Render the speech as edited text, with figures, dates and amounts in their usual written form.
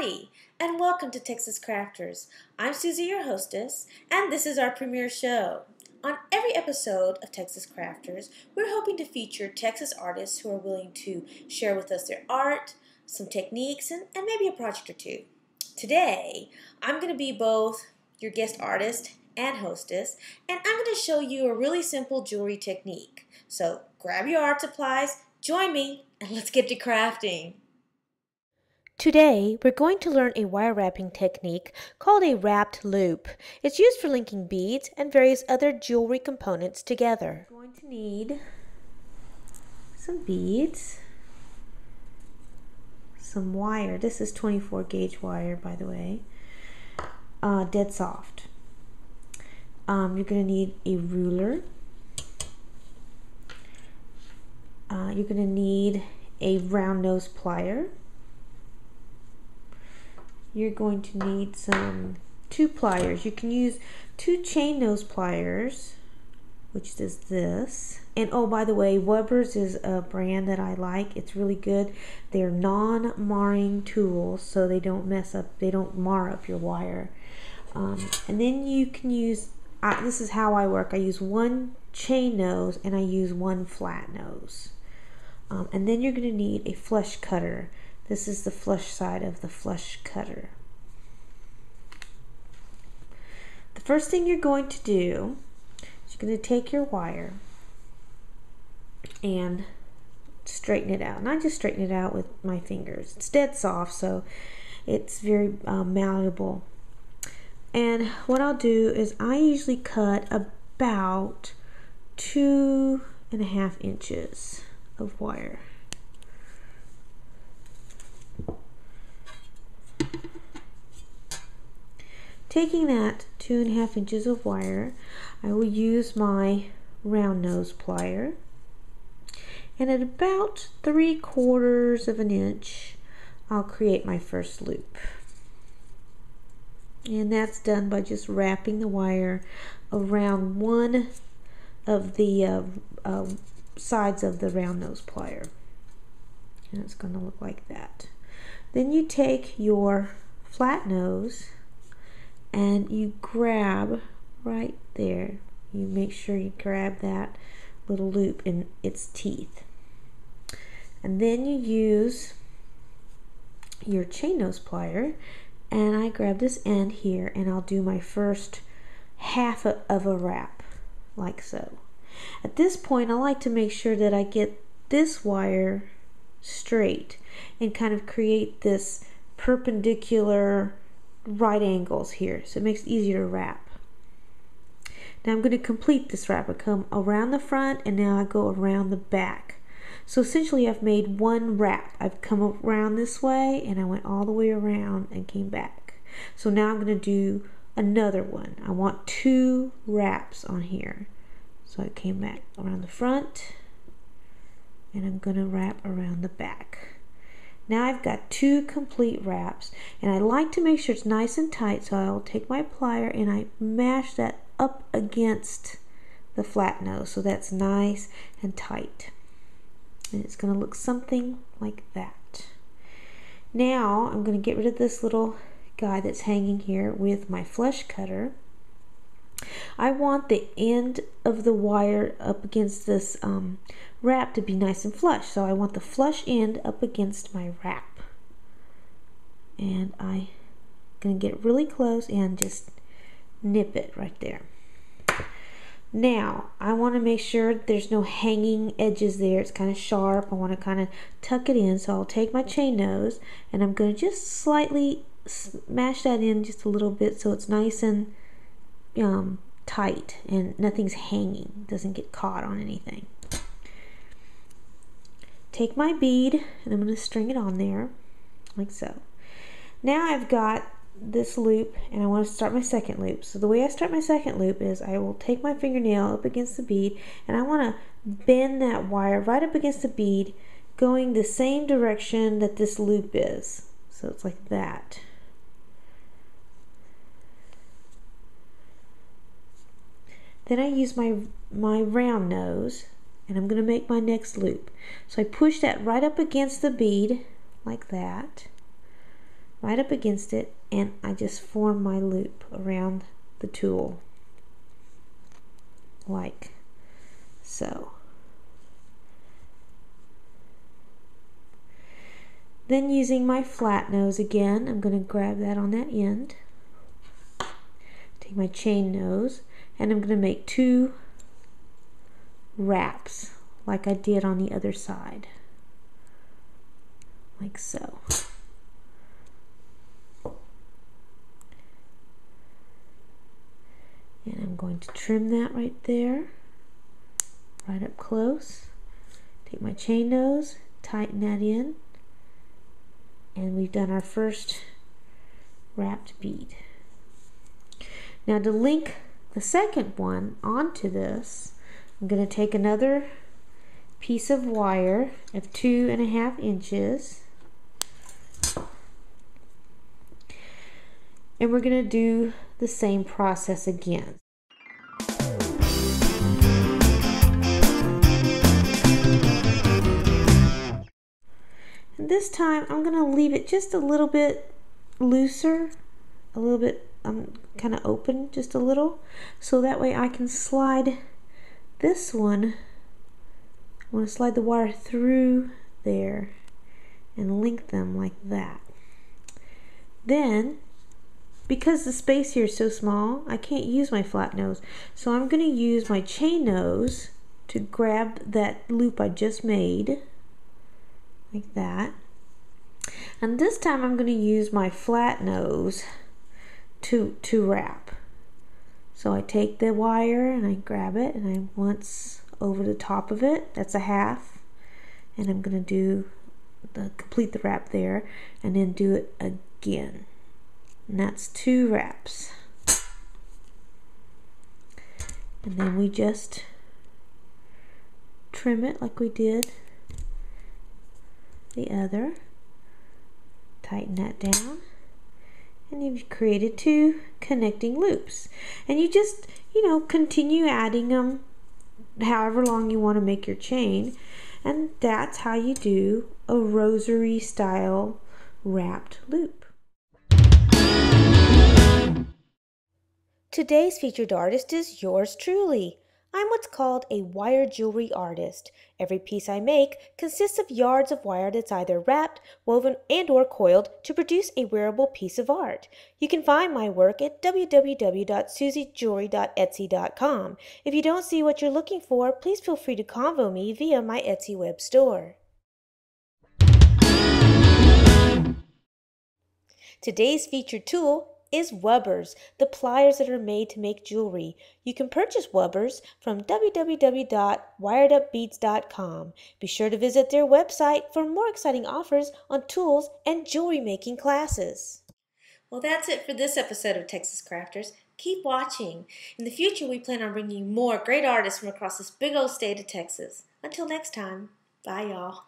Howdy, and welcome to Texas Crafters. I'm Susie, your hostess, and this is our premiere show. On every episode of Texas Crafters, we're hoping to feature Texas artists who are willing to share with us their art, some techniques, and maybe a project or two. Today, I'm going to be both your guest artist and hostess, and I'm going to show you a really simple jewelry technique. So grab your art supplies, join me, and let's get to crafting. Today, we're going to learn a wire wrapping technique called a wrapped loop. It's used for linking beads and various other jewelry components together. We're going to need some beads, some wire. This is 24 gauge wire, by the way, dead soft. You're going to need a ruler. You're going to need a round nose plier. You're going to need two pliers. You can use two chain nose pliers, which is this. And oh, by the way, Weber's is a brand that I like. It's really good. They're non-marring tools, so they don't mess up, they don't mar up your wire. And then you can use, this is how I work. I use one chain nose and I use one flat nose. And then you're going to need a flush cutter. This is the flush side of the flush cutter. The first thing you're going to do is you're going to take your wire and straighten it out. And I just straighten it out with my fingers. It's dead soft, so it's very malleable. And what I'll do is I usually cut about 2.5 inches of wire. Taking that 2.5 inches of wire, I will use my round nose plier, and at about 3/4 of an inch I'll create my first loop. And that's done by just wrapping the wire around one of the sides of the round nose plier, and it's going to look like that. Then you take your flat nose and you grab right there. You make sure you grab that little loop in its teeth. And then you use your chain nose plier, and I grab this end here and I'll do my first half of a wrap, like so. At this point, I like to make sure that I get this wire straight and kind of create this perpendicular right angles here, so it makes it easier to wrap. Now I'm going to complete this wrap. I come around the front and now I go around the back. So essentially I've made one wrap. I've come around this way and I went all the way around and came back. So now I'm going to do another one. I want 2 wraps on here. So I came back around the front and I'm going to wrap around the back. Now I've got 2 complete wraps, and I like to make sure it's nice and tight, so I'll take my plier and I mash that up against the flat nose so that's nice and tight. And it's going to look something like that. Now I'm going to get rid of this little guy that's hanging here with my flush cutter. I want the end of the wire up against this wrap to be nice and flush, so I want the flush end up against my wrap. And I'm going to get really close and just nip it right there. Now I want to make sure there's no hanging edges there. It's kind of sharp. I want to kind of tuck it in, so I'll take my chain nose and I'm going to just slightly smash that in just a little bit so it's nice and tight and nothing's hanging, doesn't get caught on anything. Take my bead and I'm going to string it on there like so. Now I've got this loop and I want to start my second loop. So the way I start my second loop is I will take my fingernail up against the bead and I want to bend that wire right up against the bead, going the same direction that this loop is. So it's like that. Then I use my round nose and I'm going to make my next loop. So I push that right up against the bead like that. right up against it, and I just form my loop around the tool like so. Then using my flat nose again, I'm going to grab that on that end, take my chain nose, and I'm going to make 2 wraps like I did on the other side, like so. And I'm going to trim that right there, right up close. Take my chain nose, tighten that in, and we've done our first wrapped bead. Now to link the second one onto this, I'm going to take another piece of wire of 2.5 inches, and we're going to do the same process again. And this time I'm going to leave it just a little bit looser, a little bit kind of open, just a little, so that way I can slide this one. I want to slide the wire through there and link them like that. Then, because the space here is so small, I can't use my flat nose, so I'm going to use my chain nose to grab that loop I just made, like that. And this time I'm going to use my flat nose to wrap. So I take the wire and I grab it and I once over the top of it, that's a half, and I'm going to do complete the wrap there and then do it again. And that's 2 wraps. And then we just trim it like we did the other. Tighten that down. And you've created 2 connecting loops. And you just, continue adding them however long you want to make your chain. And that's how you do a rosary style wrapped loop. Today's featured artist is yours truly. I'm what's called a wire jewelry artist. Every piece I make consists of yards of wire that's either wrapped, woven, and or coiled to produce a wearable piece of art. You can find my work at www.susyjewelry.etsy.com. If you don't see what you're looking for, please feel free to convo me via my Etsy web store. Today's featured tool is wubbers, the pliers that are made to make jewelry. You can purchase wubbers from www.wiredupbeads.com. Be sure to visit their website for more exciting offers on tools and jewelry making classes. Well, that's it for this episode of Texas Crafters. Keep watching. In the future, we plan on bringing you more great artists from across this big old state of Texas. Until next time, bye y'all.